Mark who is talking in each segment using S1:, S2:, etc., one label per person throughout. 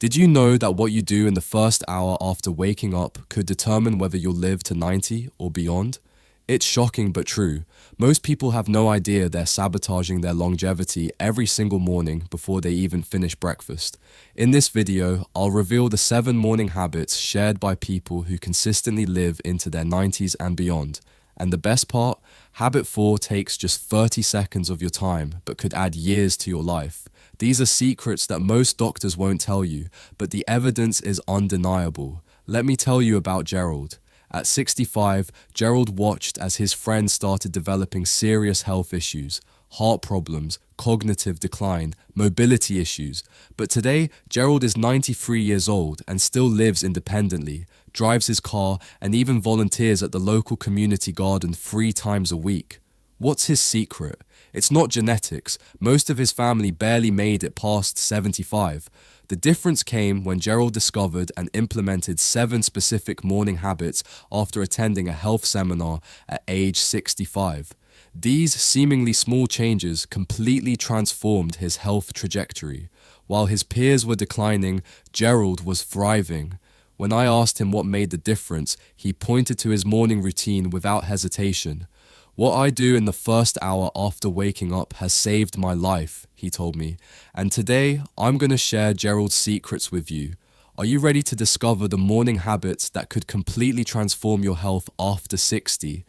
S1: Did you know that what you do in the first hour after waking up could determine whether you'll live to 90 or beyond? It's shocking but true. Most people have no idea they're sabotaging their longevity every single morning before they even finish breakfast. In this video, I'll reveal the 7 morning habits shared by people who consistently live into their 90s and beyond. And the best part, habit 4 takes just 30 seconds of your time but could add years to your life. These are secrets that most doctors won't tell you, but the evidence is undeniable. Let me tell you about Gerald. At 65, Gerald watched as his friends started developing serious health issues, heart problems, cognitive decline, mobility issues. But today, Gerald is 93 years old and still lives independently, drives his car, and even volunteers at the local community garden 3 times a week. What's his secret? It's not genetics. Most of his family barely made it past 75. The difference came when Gerald discovered and implemented 7 specific morning habits after attending a health seminar at age 65. These seemingly small changes completely transformed his health trajectory. While his peers were declining, Gerald was thriving. When I asked him what made the difference, he pointed to his morning routine without hesitation. "What I do in the first hour after waking up has saved my life," he told me. And today, I'm going to share Gerald's secrets with you. Are you ready to discover the morning habits that could completely transform your health after 60?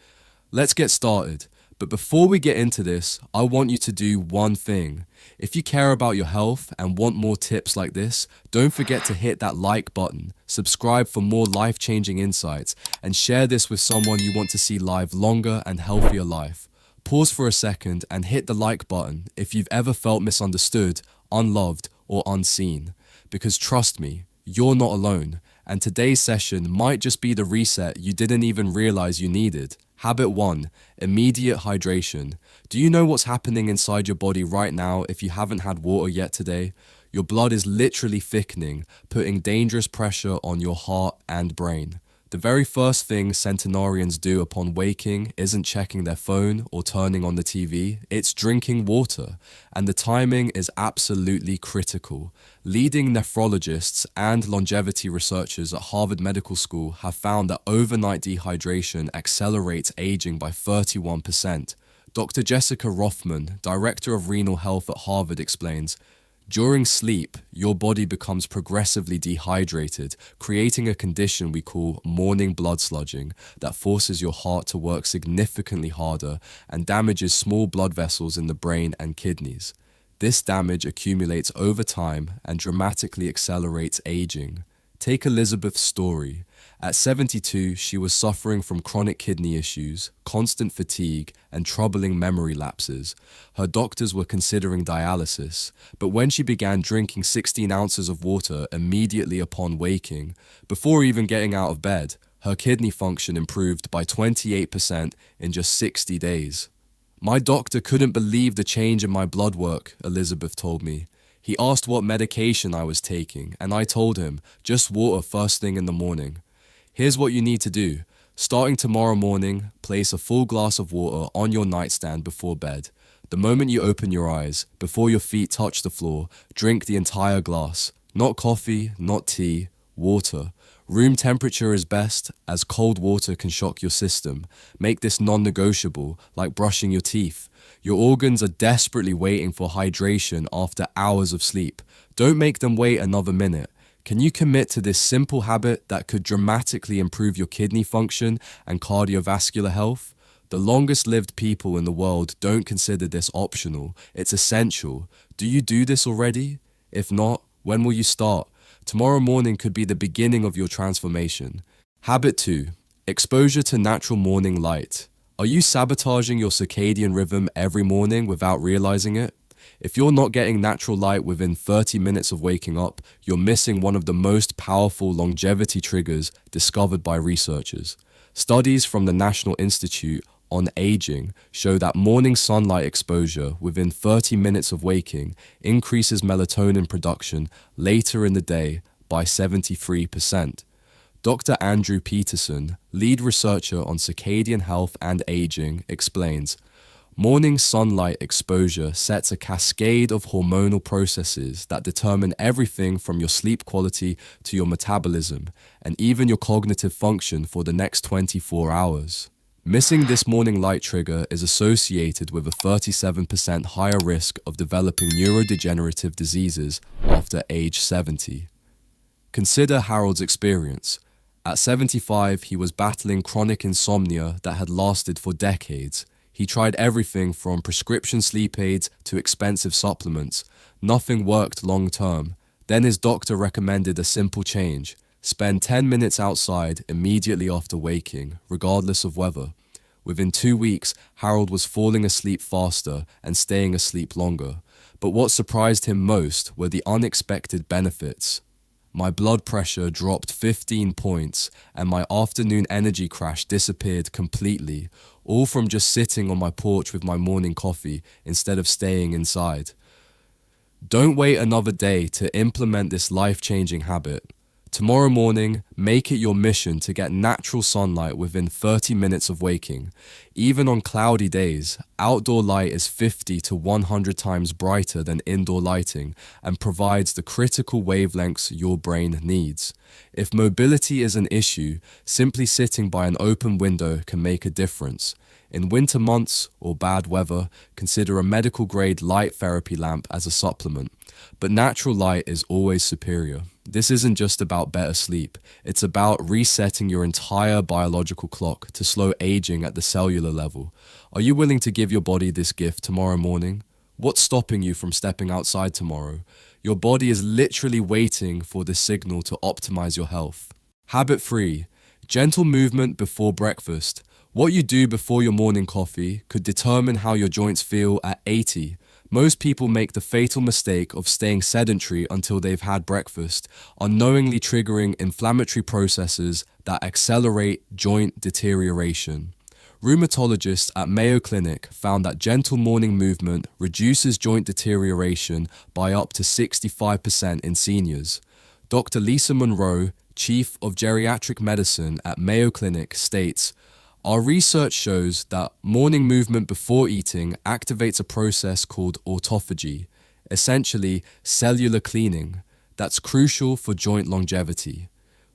S1: Let's get started. But before we get into this, I want you to do one thing. If you care about your health and want more tips like this, don't forget to hit that like button, subscribe for more life-changing insights, and share this with someone you want to see live longer and healthier life. Pause for a second and hit the like button if you've ever felt misunderstood, unloved, or unseen. Because trust me, you're not alone, and today's session might just be the reset you didn't even realize you needed. Habit 1. Immediate hydration. Do you know what's happening inside your body right now if you haven't had water yet today? Your blood is literally thickening, putting dangerous pressure on your heart and brain. The very first thing centenarians do upon waking isn't checking their phone or turning on the TV, it's drinking water. And the timing is absolutely critical. Leading nephrologists and longevity researchers at Harvard Medical School have found that overnight dehydration accelerates aging by 31%. Dr. Jessica Rothman, Director of Renal Health at Harvard, explains, "During sleep, your body becomes progressively dehydrated, creating a condition we call morning blood sludging that forces your heart to work significantly harder and damages small blood vessels in the brain and kidneys. This damage accumulates over time and dramatically accelerates aging." Take Elizabeth's story. At 72, she was suffering from chronic kidney issues, constant fatigue, and troubling memory lapses. Her doctors were considering dialysis, but when she began drinking 16 ounces of water immediately upon waking, before even getting out of bed, her kidney function improved by 28% in just 60 days. "My doctor couldn't believe the change in my blood work," Elizabeth told me. "He asked what medication I was taking, and I told him, just water first thing in the morning. Here's what you need to do. Starting tomorrow morning, place a full glass of water on your nightstand before bed. The moment you open your eyes, before your feet touch the floor, drink the entire glass. Not coffee, not tea, water. Room temperature is best, as cold water can shock your system. Make this non-negotiable, like brushing your teeth. Your organs are desperately waiting for hydration after hours of sleep. Don't make them wait another minute. Can you commit to this simple habit that could dramatically improve your kidney function and cardiovascular health? The longest lived people in the world don't consider this optional. It's essential. Do you do this already? If not, when will you start? Tomorrow morning could be the beginning of your transformation. Habit 2. Exposure to natural morning light. Are you sabotaging your circadian rhythm every morning without realizing it? If you're not getting natural light within 30 minutes of waking up, you're missing one of the most powerful longevity triggers discovered by researchers. Studies from the National Institute on Aging show that morning sunlight exposure within 30 minutes of waking increases melatonin production later in the day by 73%. Dr. Andrew Peterson, lead researcher on circadian health and aging, explains, Morning sunlight exposure sets a cascade of hormonal processes that determine everything from your sleep quality to your metabolism and even your cognitive function for the next 24 hours. Missing this morning light trigger is associated with a 37% higher risk of developing neurodegenerative diseases after age 70. Consider Harold's experience. At 75, he was battling chronic insomnia that had lasted for decades. He tried everything from prescription sleep aids to expensive supplements. Nothing worked long term. Then his doctor recommended a simple change. Spend 10 minutes outside immediately after waking, regardless of weather. Within 2 weeks, Harold was falling asleep faster and staying asleep longer. But what surprised him most were the unexpected benefits. My blood pressure dropped 15 points and my afternoon energy crash disappeared completely, all from just sitting on my porch with my morning coffee instead of staying inside. Don't wait another day to implement this life-changing habit. Tomorrow morning, make it your mission to get natural sunlight within 30 minutes of waking. Even on cloudy days, outdoor light is 50 to 100 times brighter than indoor lighting and provides the critical wavelengths your brain needs. If mobility is an issue, simply sitting by an open window can make a difference. In winter months or bad weather, consider a medical-grade light therapy lamp as a supplement. But natural light is always superior. This isn't just about better sleep. It's about resetting your entire biological clock to slow aging at the cellular level. Are you willing to give your body this gift tomorrow morning? What's stopping you from stepping outside tomorrow? Your body is literally waiting for this signal to optimize your health. Habit 3. Gentle movement before breakfast. What you do before your morning coffee could determine how your joints feel at 80. Most people make the fatal mistake of staying sedentary until they've had breakfast, unknowingly triggering inflammatory processes that accelerate joint deterioration. Rheumatologists at Mayo Clinic found that gentle morning movement reduces joint deterioration by up to 65% in seniors. Dr. Lisa Monroe, Chief of Geriatric Medicine at Mayo Clinic, states, "Our research shows that morning movement before eating activates a process called autophagy, essentially cellular cleaning, that's crucial for joint longevity.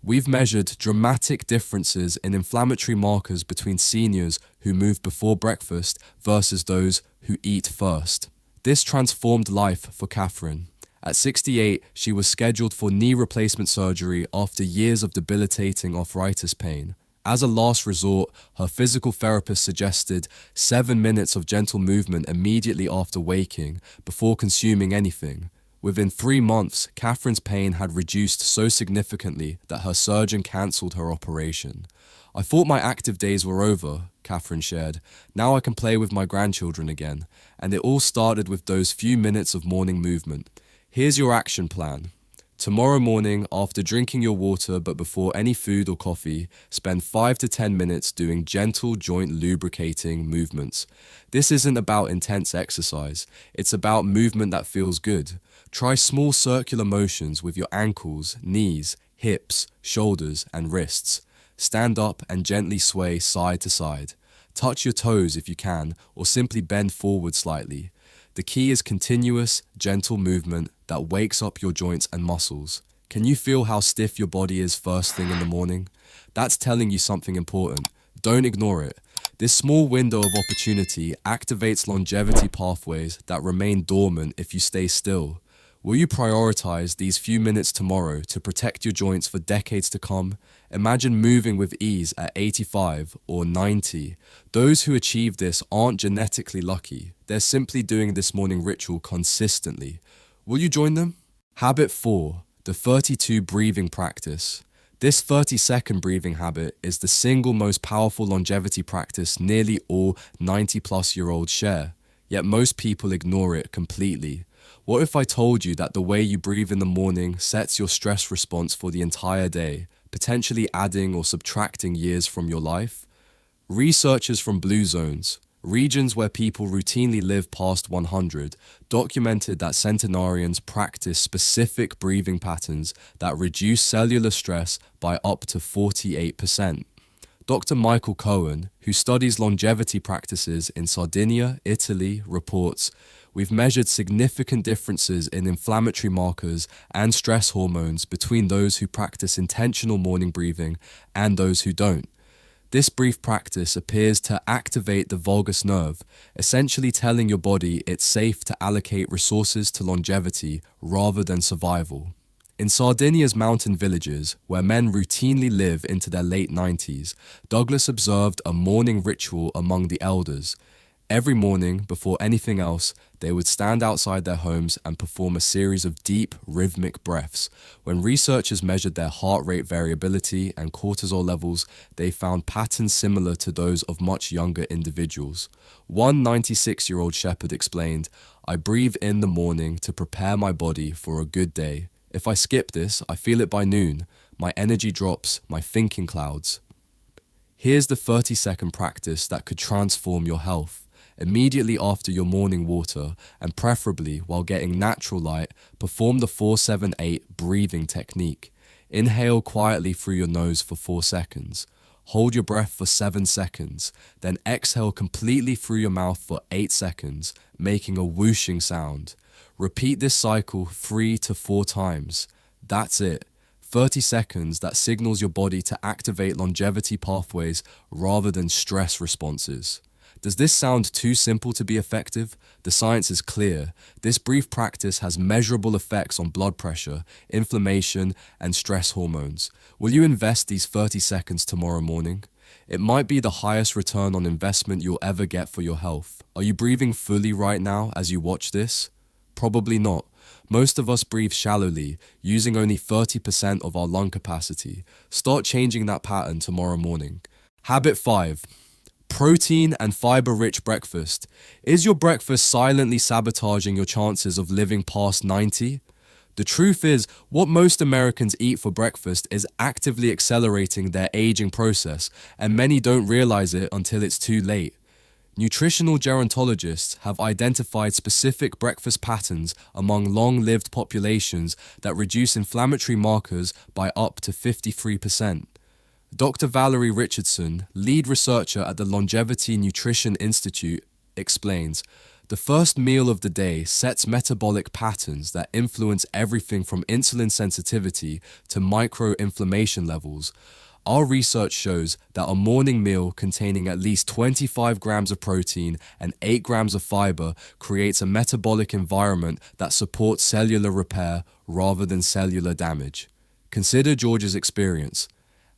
S1: We've measured dramatic differences in inflammatory markers between seniors who move before breakfast versus those who eat first. This transformed life for Catherine. At 68, she was scheduled for knee replacement surgery after years of debilitating arthritis pain. As a last resort, her physical therapist suggested 7 minutes of gentle movement immediately after waking, before consuming anything. Within 3 months, Catherine's pain had reduced so significantly that her surgeon cancelled her operation. I thought my active days were over, Catherine shared. Now I can play with my grandchildren again. And it all started with those few minutes of morning movement. Here's your action plan. Tomorrow morning, after drinking your water but before any food or coffee, spend 5 to 10 minutes doing gentle joint lubricating movements. This isn't about intense exercise. It's about movement that feels good. Try small circular motions with your ankles, knees, hips, shoulders, and wrists. Stand up and gently sway side to side. Touch your toes if you can, or simply bend forward slightly. The key is continuous, gentle movement that wakes up your joints and muscles. Can you feel how stiff your body is first thing in the morning? That's telling you something important. Don't ignore it. This small window of opportunity activates longevity pathways that remain dormant if you stay still. Will you prioritize these few minutes tomorrow to protect your joints for decades to come? Imagine moving with ease at 85 or 90. Those who achieve this aren't genetically lucky. They're simply doing this morning ritual consistently. Will you join them? Habit 4, the 32 breathing practice. This 30-second breathing habit is the single most powerful longevity practice nearly all 90-plus-year-olds share. Yet most people ignore it completely. What if I told you that the way you breathe in the morning sets your stress response for the entire day, potentially adding or subtracting years from your life? Researchers from Blue Zones, regions where people routinely live past 100, documented that centenarians practice specific breathing patterns that reduce cellular stress by up to 48%. Dr. Michael Cohen, who studies longevity practices in Sardinia, Italy, reports, we've measured significant differences in inflammatory markers and stress hormones between those who practice intentional morning breathing and those who don't. This brief practice appears to activate the vagus nerve, essentially telling your body it's safe to allocate resources to longevity rather than survival. In Sardinia's mountain villages, where men routinely live into their late 90s, Douglas observed a morning ritual among the elders. Every morning, before anything else, they would stand outside their homes and perform a series of deep, rhythmic breaths. When researchers measured their heart rate variability and cortisol levels, they found patterns similar to those of much younger individuals. One 96-year-old shepherd explained, "I breathe in the morning to prepare my body for a good day. If I skip this, I feel it by noon. My energy drops, my thinking clouds." Here's the 30-second practice that could transform your health. Immediately after your morning water, and preferably while getting natural light, perform the 4-7-8 breathing technique. Inhale quietly through your nose for 4 seconds. Hold your breath for 7 seconds. Then exhale completely through your mouth for 8 seconds, making a whooshing sound. Repeat this cycle 3 to 4 times. That's it. 30 seconds that signals your body to activate longevity pathways rather than stress responses. Does this sound too simple to be effective? The science is clear. This brief practice has measurable effects on blood pressure, inflammation, and stress hormones. Will you invest these 30 seconds tomorrow morning? It might be the highest return on investment you'll ever get for your health. Are you breathing fully right now as you watch this? Probably not. Most of us breathe shallowly, using only 30% of our lung capacity. Start changing that pattern tomorrow morning. Habit 5. Protein and fiber-rich breakfast. Is your breakfast silently sabotaging your chances of living past 90? The truth is, what most Americans eat for breakfast is actively accelerating their aging process, and many don't realize it until it's too late. Nutritional gerontologists have identified specific breakfast patterns among long-lived populations that reduce inflammatory markers by up to 53%. Dr. Valerie Richardson, lead researcher at the Longevity Nutrition Institute, explains, the first meal of the day sets metabolic patterns that influence everything from insulin sensitivity to micro-inflammation levels. Our research shows that a morning meal containing at least 25 grams of protein and 8 grams of fiber creates a metabolic environment that supports cellular repair rather than cellular damage. Consider George's experience.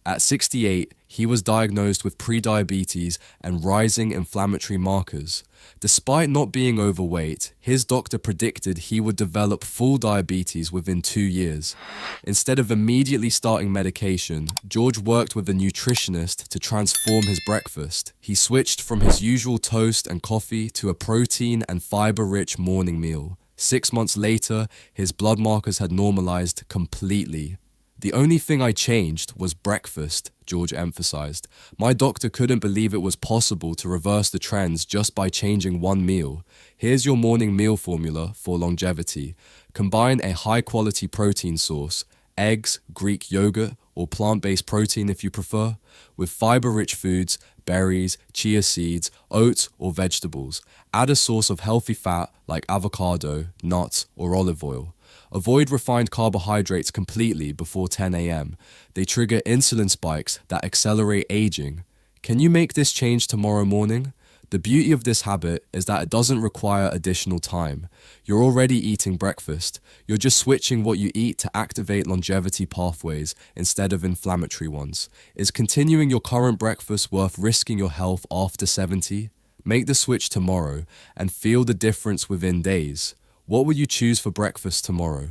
S1: At 68, he was diagnosed with prediabetes and rising inflammatory markers. Despite not being overweight, his doctor predicted he would develop full diabetes within 2 years. Instead of immediately starting medication, George worked with a nutritionist to transform his breakfast. He switched from his usual toast and coffee to a protein and fiber-rich morning meal. 6 months later, his blood markers had normalized completely. The only thing I changed was breakfast, George emphasized. My doctor couldn't believe it was possible to reverse the trends just by changing one meal. Here's your morning meal formula for longevity. Combine a high-quality protein source, eggs, Greek yogurt, or plant-based protein if you prefer, with fiber-rich foods, berries, chia seeds, oats, or vegetables. Add a source of healthy fat like avocado, nuts, or olive oil. Avoid refined carbohydrates completely before 10 a.m. They trigger insulin spikes that accelerate aging. Can you make this change tomorrow morning? The beauty of this habit is that it doesn't require additional time. You're already eating breakfast. You're just switching what you eat to activate longevity pathways instead of inflammatory ones. Is continuing your current breakfast worth risking your health after 70? Make the switch tomorrow and feel the difference within days. What will you choose for breakfast tomorrow?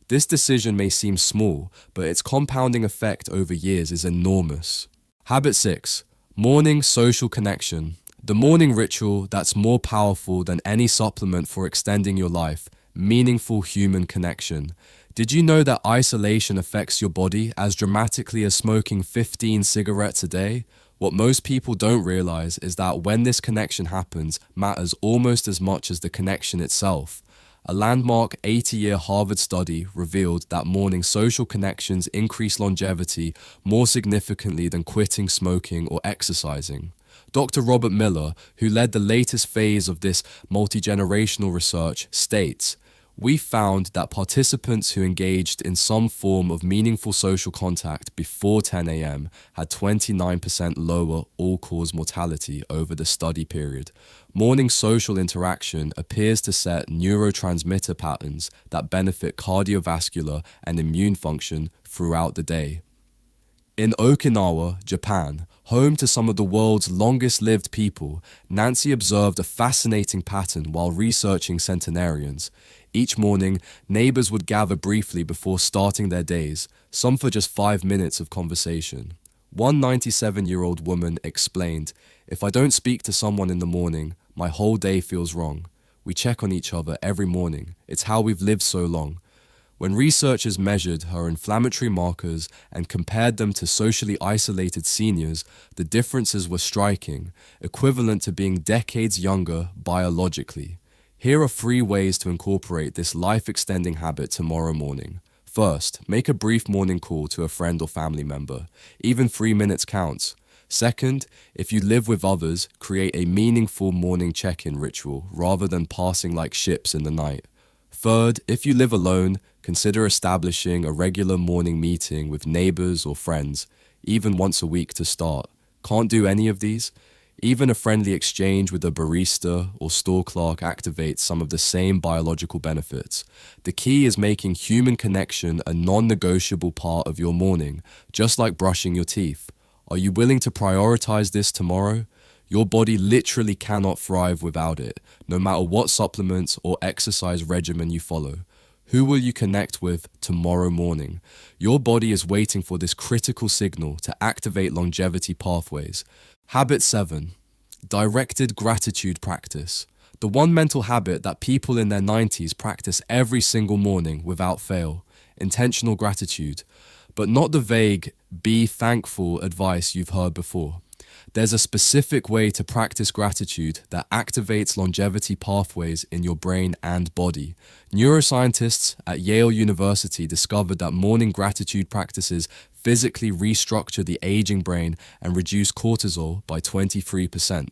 S1: This decision may seem small, but its compounding effect over years is enormous. Habit 6. Morning social connection. The morning ritual that's more powerful than any supplement for extending your life. Meaningful human connection. Did you know that isolation affects your body as dramatically as smoking 15 cigarettes a day? What most people don't realize is that when this connection happens matters almost as much as the connection itself. A landmark 80-year Harvard study revealed that morning social connections increase longevity more significantly than quitting smoking or exercising. Dr. Robert Miller, who led the latest phase of this multi-generational research, states, "We found that participants who engaged in some form of meaningful social contact before 10 a.m. had 29% lower all-cause mortality over the study period. Morning social interaction appears to set neurotransmitter patterns that benefit cardiovascular and immune function throughout the day." In Okinawa, Japan, home to some of the world's longest-lived people, Nancy observed a fascinating pattern while researching centenarians. Each morning, neighbors would gather briefly before starting their days, some for just 5 minutes of conversation. One 97-year-old woman explained, "If I don't speak to someone in the morning, my whole day feels wrong. We check on each other every morning. It's how we've lived so long." When researchers measured her inflammatory markers and compared them to socially isolated seniors, the differences were striking, equivalent to being decades younger biologically. Here are 3 ways to incorporate this life-extending habit tomorrow morning. First, make a brief morning call to a friend or family member. Even 3 minutes counts. Second, if you live with others, create a meaningful morning check-in ritual rather than passing like ships in the night. Third, if you live alone, consider establishing a regular morning meeting with neighbors or friends, even once a week to start. Can't do any of these? Even a friendly exchange with a barista or store clerk activates some of the same biological benefits. The key is making human connection a non-negotiable part of your morning, just like brushing your teeth. Are you willing to prioritize this tomorrow? Your body literally cannot thrive without it, no matter what supplements or exercise regimen you follow. Who will you connect with tomorrow morning? Your body is waiting for this critical signal to activate longevity pathways. Habit 7. Directed gratitude practice. The one mental habit that people in their 90s practice every single morning without fail. Intentional gratitude. But not the vague, be thankful advice you've heard before. There's a specific way to practice gratitude that activates longevity pathways in your brain and body. Neuroscientists at Yale University discovered that morning gratitude practices physically restructure the aging brain and reduce cortisol by 23%.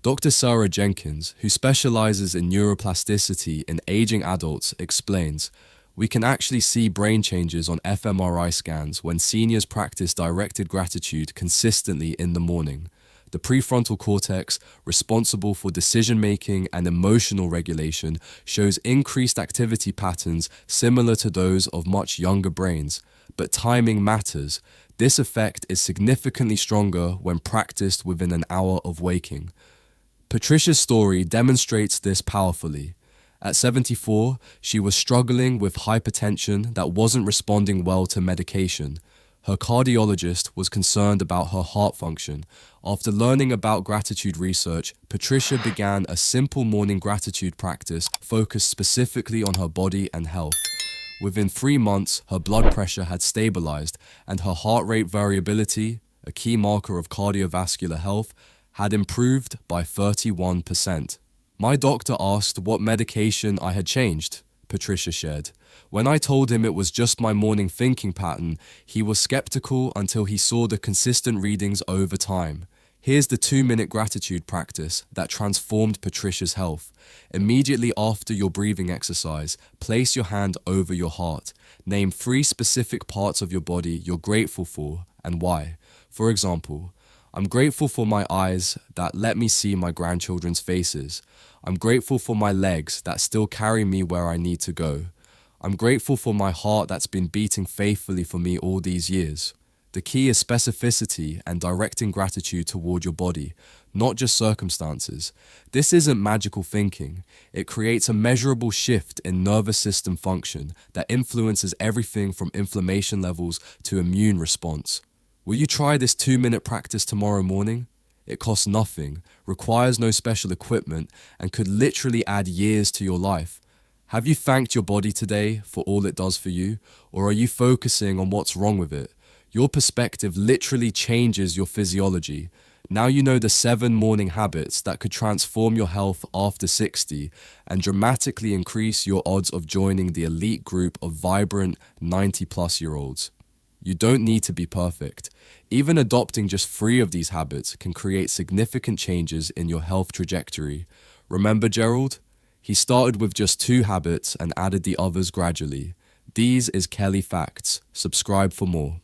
S1: Dr. Sarah Jenkins, who specializes in neuroplasticity in aging adults, explains, "We can actually see brain changes on fMRI scans when seniors practice directed gratitude consistently in the morning. The prefrontal cortex, responsible for decision-making and emotional regulation, shows increased activity patterns similar to those of much younger brains. But timing matters. This effect is significantly stronger when practiced within an hour of waking." Patricia's story demonstrates this powerfully. At 74, she was struggling with hypertension that wasn't responding well to medication. Her cardiologist was concerned about her heart function. After learning about gratitude research, Patricia began a simple morning gratitude practice focused specifically on her body and health. Within 3 months, her blood pressure had stabilized, and her heart rate variability, a key marker of cardiovascular health, had improved by 31%. "My doctor asked what medication I had changed," Patricia shared. "When I told him it was just my morning thinking pattern, he was skeptical until he saw the consistent readings over time." Here's the 2-minute gratitude practice that transformed Patricia's health. Immediately after your breathing exercise, place your hand over your heart. Name 3 specific parts of your body you're grateful for and why. For example, "I'm grateful for my eyes that let me see my grandchildren's faces. I'm grateful for my legs that still carry me where I need to go. I'm grateful for my heart that's been beating faithfully for me all these years." The key is specificity and directing gratitude toward your body, not just circumstances. This isn't magical thinking. It creates a measurable shift in nervous system function that influences everything from inflammation levels to immune response. Will you try this 2-minute practice tomorrow morning? It costs nothing, requires no special equipment, and could literally add years to your life. Have you thanked your body today for all it does for you, or are you focusing on what's wrong with it? Your perspective literally changes your physiology. Now you know the 7 morning habits that could transform your health after 60 and dramatically increase your odds of joining the elite group of vibrant 90-plus-year-olds. You don't need to be perfect. Even adopting just 3 of these habits can create significant changes in your health trajectory. Remember Gerald? He started with just 2 habits and added the others gradually. These is Kelly Facts. Subscribe for more.